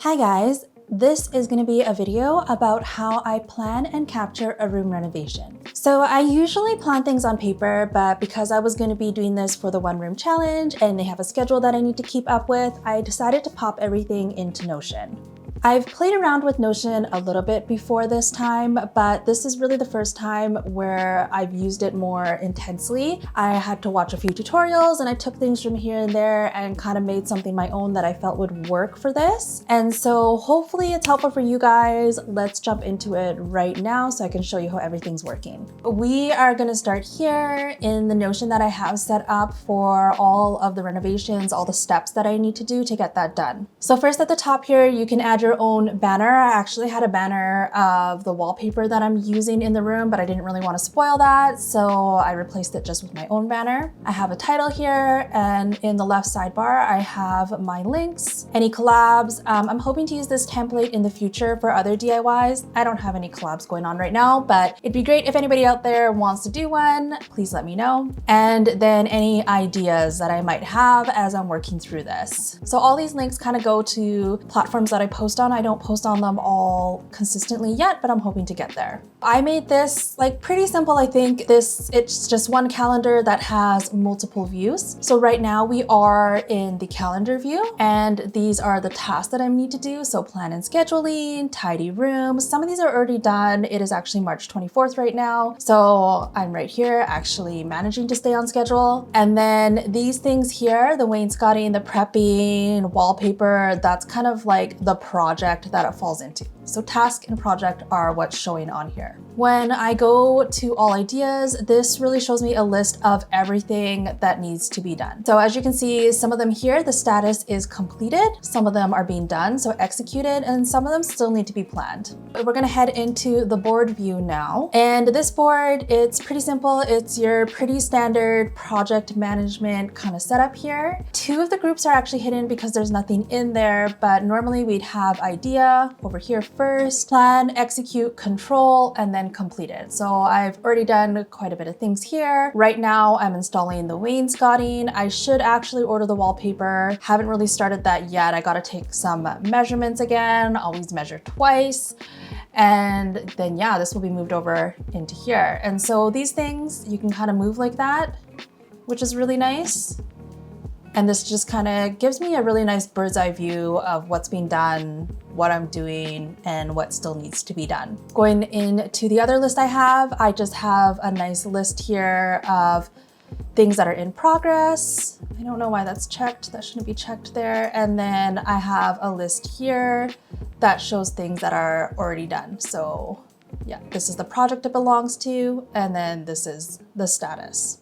Hi guys, this is going to be a video about how I plan and capture a room renovation. So I usually plan things on paper, but because I was going to be doing this for the one room challenge and they have a schedule that I need to keep up with, I decided to pop everything into Notion. I've played around with Notion a little bit before this time, but this is really the first time where I've used it more intensely. I had to watch a few tutorials and I took things from here and there and kind of made something my own that I felt would work for this. And so hopefully it's helpful for you guys. Let's jump into it right now so I can show you how everything's working. We are going to start here in the Notion that I have set up for all of the renovations, all the steps that I need to do to get that done. So first at the top here, you can add your own banner. I actually had a banner of the wallpaper that I'm using in the room, but I didn't really want to spoil that, so I replaced it just with my own banner. I have a title here, and in the left sidebar, I have my links, any collabs. I'm hoping to use this template in the future for other DIYs. I don't have any collabs going on right now, but it'd be great if anybody out there wants to do one, please let me know. And then any ideas that I might have as I'm working through this. So all these links kind of go to platforms that I post on. I don't post on them all consistently yet, but I'm hoping to get there. I made this like pretty simple. I think it's just one calendar that has multiple views. So right now we are in the calendar view, and these are the tasks that I need to do. So plan and scheduling, tidy rooms. Some of these are already done. It is actually March 24th right now. So I'm right here actually managing to stay on schedule. And then these things here, the wainscoting, the prepping, wallpaper, that's kind of like the project that it falls into. So task and project are what's showing on here. When I go to all ideas, this really shows me a list of everything that needs to be done. So as you can see, some of them here, the status is completed. Some of them are being done, so executed, and some of them still need to be planned. We're gonna head into the board view now. And this board, it's pretty simple. It's your pretty standard project management kind of setup here. Two of the groups are actually hidden because there's nothing in there, but normally we'd have idea over here first, plan, execute, control, and then completed. So I've already done quite a bit of things here. Right now I'm installing the wainscoting. I should actually order the wallpaper. Haven't really started that yet. I gotta take some measurements again, always measure twice. And then yeah, this will be moved over into here. And so these things you can kind of move like that, which is really nice. And this just kind of gives me a really nice bird's eye view of what's being done, what I'm doing, and what still needs to be done. Going into the other list I just have a nice list here of things that are in progress. I don't know why that's checked. That shouldn't be checked there. And then I have a list here that shows things that are already done. So yeah, this is the project it belongs to, and then this is the status.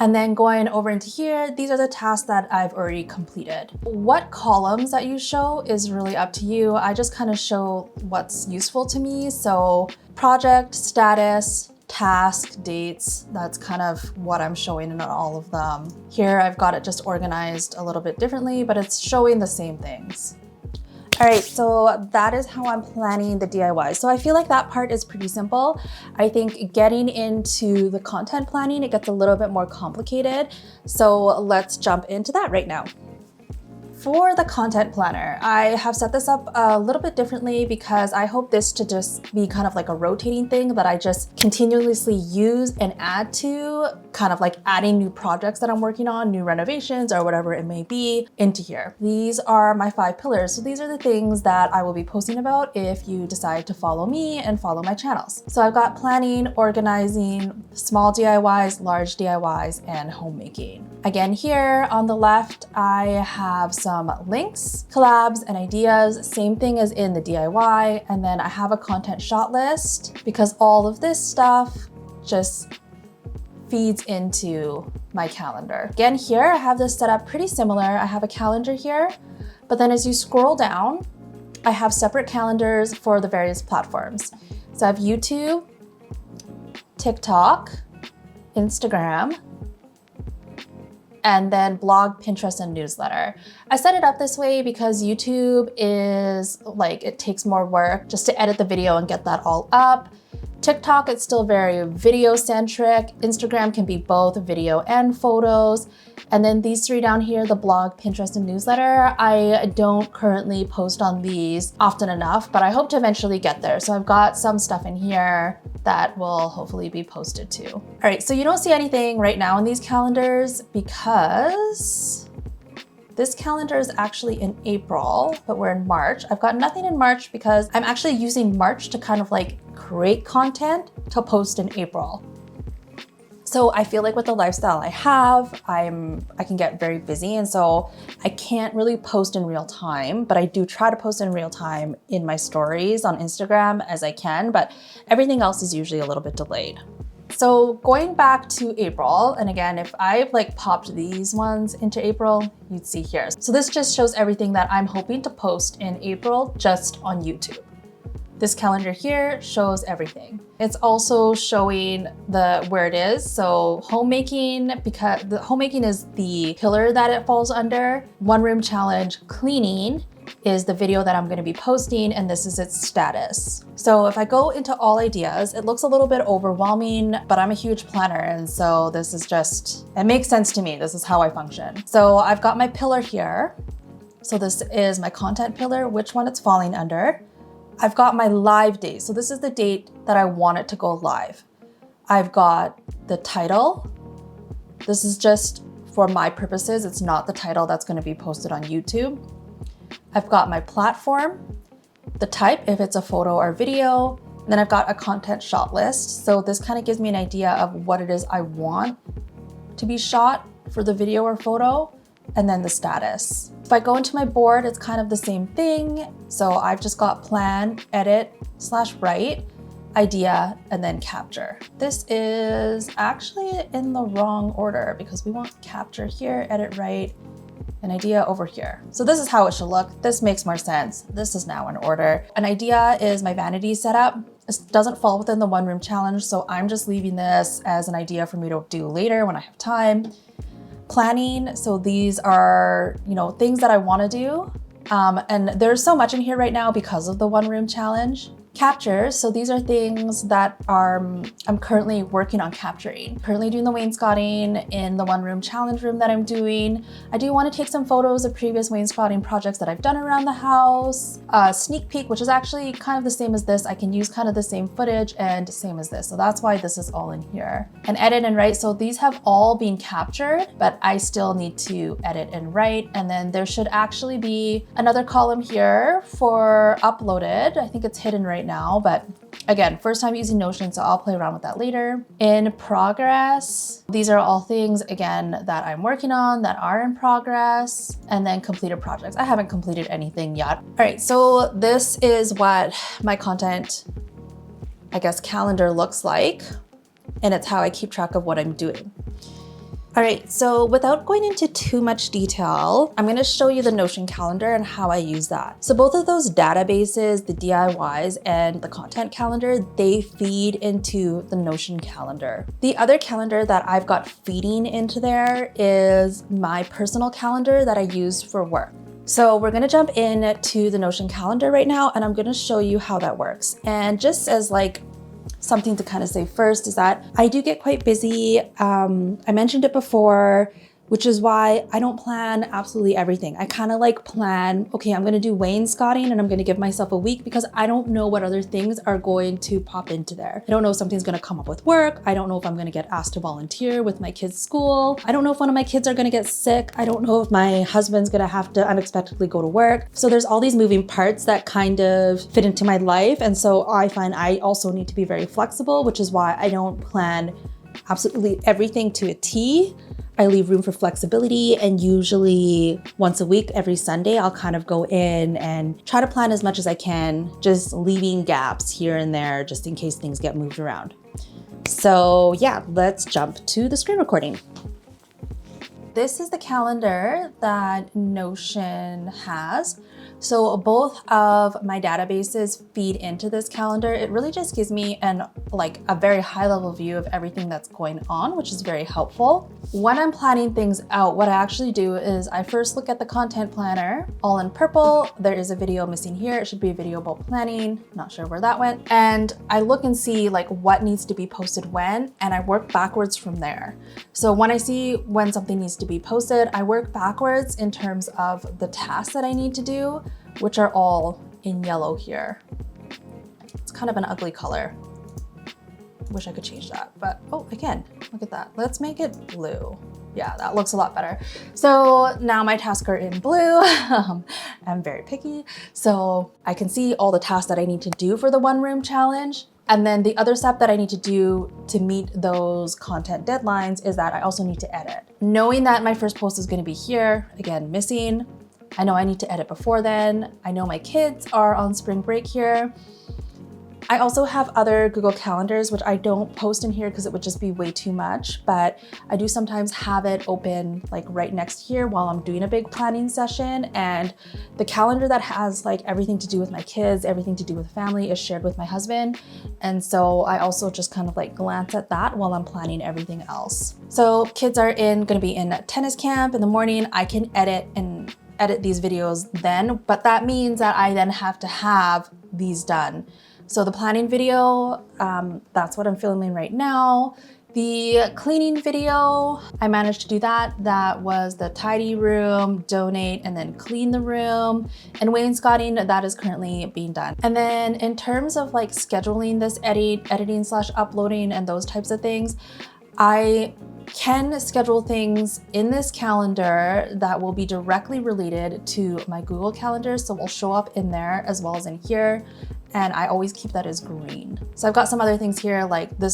And then going over into here, these are the tasks that I've already completed. What columns that you show is really up to you. I just kind of show what's useful to me. So project, status, task, dates, that's kind of what I'm showing in all of them. Here I've got it just organized a little bit differently, but it's showing the same things. All right, so that is how I'm planning the DIY. So I feel like that part is pretty simple. I think getting into the content planning, it gets a little bit more complicated. So let's jump into that right now. For the content planner, I have set this up a little bit differently because I hope this to just be kind of like a rotating thing that I just continuously use and add to, kind of like adding new projects that I'm working on, new renovations or whatever it may be into here. These are my 5 pillars. So these are the things that I will be posting about if you decide to follow me and follow my channels. So I've got planning, organizing, small DIYs, large DIYs, and homemaking. Again, here on the left, I have some links, collabs, and ideas. Same thing as in the DIY. And then I have a content shot list because all of this stuff just feeds into my calendar. Again, here I have this set up pretty similar. I have a calendar here, but then as you scroll down, I have separate calendars for the various platforms. So I have YouTube, TikTok, Instagram, and then blog, Pinterest, and newsletter. I set it up this way because YouTube is like, it takes more work just to edit the video and get that all up. TikTok, it's still very video centric. Instagram can be both video and photos. And then these three down here, the blog, Pinterest, and newsletter, I don't currently post on these often enough, but I hope to eventually get there. So I've got some stuff in here that will hopefully be posted too. All right, so you don't see anything right now in these calendars because this calendar is actually in April, but we're in March. I've got nothing in March because I'm actually using March to kind of like create content to post in April. So I feel like with the lifestyle I have, I can get very busy, and so I can't really post in real time, but I do try to post in real time in my stories on Instagram as I can, but everything else is usually a little bit delayed. So going back to April, and again, if I like popped these ones into April, you'd see here. So this just shows everything that I'm hoping to post in April just on YouTube. This calendar here shows everything. It's also showing where it is. So homemaking, because the homemaking is the pillar that it falls under. One room challenge cleaning is the video that I'm gonna be posting, and this is its status. So if I go into all ideas, it looks a little bit overwhelming, but I'm a huge planner, and so this is just, it makes sense to me. This is how I function. So I've got my pillar here. So this is my content pillar, which one it's falling under. I've got my live date. So this is the date that I want it to go live. I've got the title. This is just for my purposes. It's not the title that's going to be posted on YouTube. I've got my platform, the type, if it's a photo or video, and then I've got a content shot list. So this kind of gives me an idea of what it is I want to be shot for the video or photo, and then the status. If I go into my board, it's kind of the same thing. So I've just got plan, edit, /write, idea, and then capture. This is actually in the wrong order because we want capture here, edit, write, and idea over here. So this is how it should look. This makes more sense. This is now in order. An idea is my vanity setup. This doesn't fall within the one room challenge, so I'm just leaving this as an idea for me to do later when I have time. Planning, so these are, things that I want to do. And there's so much in here right now because of the one room challenge. Captures, so these are things that I'm currently working on capturing. Currently doing the wainscoting in the one room challenge room that I'm doing. I do want to take some photos of previous wainscoting projects that I've done around the house. Sneak peek, which is actually kind of the same as this. I can use kind of the same footage and same as this. So that's why this is all in here. And edit and write, so these have all been captured, but I still need to edit and write. And then there should actually be another column here for uploaded. I think it's hidden right now, but again, first time using Notion, so I'll play around with that later. In progress, these are all things, again, that I'm working on that are in progress, and then completed projects. I haven't completed anything yet. All right, so this is what my content, calendar looks like, and it's how I keep track of what I'm doing. All right, so without going into too much detail, I'm gonna show you the Notion calendar and how I use that. So both of those databases, the DIYs and the content calendar, they feed into the Notion calendar. The other calendar that I've got feeding into there is my personal calendar that I use for work. So we're gonna jump into the Notion calendar right now, and I'm gonna show you how that works. And just as something to kind of say first is that I do get quite busy. I mentioned it before, which is why I don't plan absolutely everything. I kind of plan, okay, I'm gonna do wainscoting and I'm gonna give myself a week because I don't know what other things are going to pop into there. I don't know if something's gonna come up with work. I don't know if I'm gonna get asked to volunteer with my kids' school. I don't know if one of my kids are gonna get sick. I don't know if my husband's gonna have to unexpectedly go to work. So there's all these moving parts that kind of fit into my life. And so I find I also need to be very flexible, which is why I don't plan absolutely everything to a T. I leave room for flexibility, and usually once a week, every Sunday, I'll kind of go in and try to plan as much as I can, just leaving gaps here and there just in case things get moved around. So yeah, let's jump to the screen recording. This is the calendar that Notion has. So both of my databases feed into this calendar. It really just gives me a very high level view of everything that's going on, which is very helpful. When I'm planning things out, what I actually do is I first look at the content planner, all in purple. There is a video missing here. It should be a video about planning. Not sure where that went. And I look and see like what needs to be posted when, and I work backwards from there. So when I see when something needs to be posted, I work backwards in terms of the tasks that I need to do, which are all in yellow here. It's kind of an ugly color. Wish I could change that, but oh, again, look at that. Let's make it blue. Yeah, that looks a lot better. So now my tasks are in blue. I'm very picky. So I can see all the tasks that I need to do for the one room challenge. And then the other step that I need to do to meet those content deadlines is that I also need to edit. Knowing that my first post is gonna be here, again, missing. I know I need to edit before then. I know my kids are on spring break here. I also have other Google Calendars, which I don't post in here because it would just be way too much, but I do sometimes have it open like right next here while I'm doing a big planning session. And the calendar that has like everything to do with my kids, everything to do with family is shared with my husband. And so I also just kind of like glance at that while I'm planning everything else. So kids are gonna be in tennis camp in the morning. I can edit these videos then, but that means that I then have to have these done. So the planning video, that's what I'm filming right now. The cleaning video, I managed to do that. That was the tidy room, donate, and then clean the room. And wainscoting, that is currently being done. And then in terms of like scheduling this editing / uploading and those types of things, I can schedule things in this calendar that will be directly related to my Google Calendar. So it will show up in there as well as in here. And I always keep that as green. So I've got some other things here, like today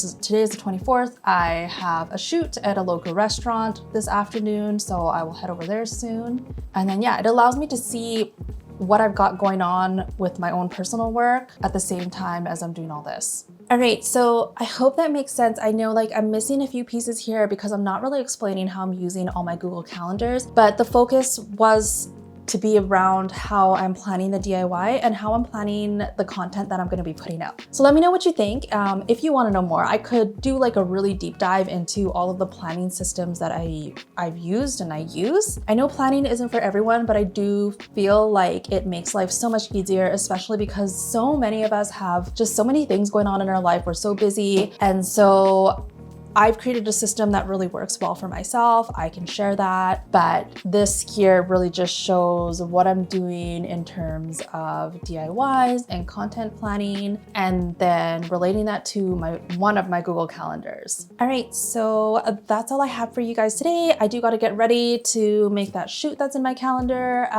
is the 24th. I have a shoot at a local restaurant this afternoon, so I will head over there soon. And then yeah, it allows me to see what I've got going on with my own personal work at the same time as I'm doing all this. All right, so I hope that makes sense. I know like I'm missing a few pieces here because I'm not really explaining how I'm using all my Google Calendars, but the focus was to be around how I'm planning the DIY and how I'm planning the content that I'm gonna be putting out. So let me know what you think. If you wanna know more, I could do like a really deep dive into all of the planning systems that I've used and I use. I know planning isn't for everyone, but I do feel like it makes life so much easier, especially because so many of us have just so many things going on in our life. We're so busy. And so I've created a system that really works well for myself. I can share that, but this here really just shows what I'm doing in terms of DIYs and content planning, and then relating that to one of my Google Calendars. All right, so that's all I have for you guys today. I do got to get ready to make that shoot that's in my calendar.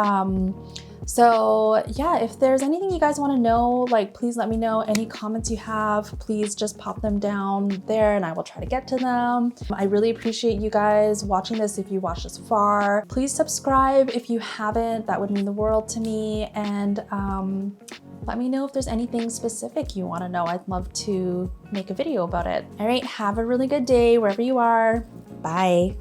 So yeah, if there's anything you guys want to know, like please let me know. Any comments you have, please just pop them down there and I will try to get to them. I really appreciate you guys watching this. If you watched this far, please subscribe if you haven't. That would mean the world to me. And let me know if there's anything specific you want to know. I'd love to make a video about it. All right, have a really good day wherever you are. Bye.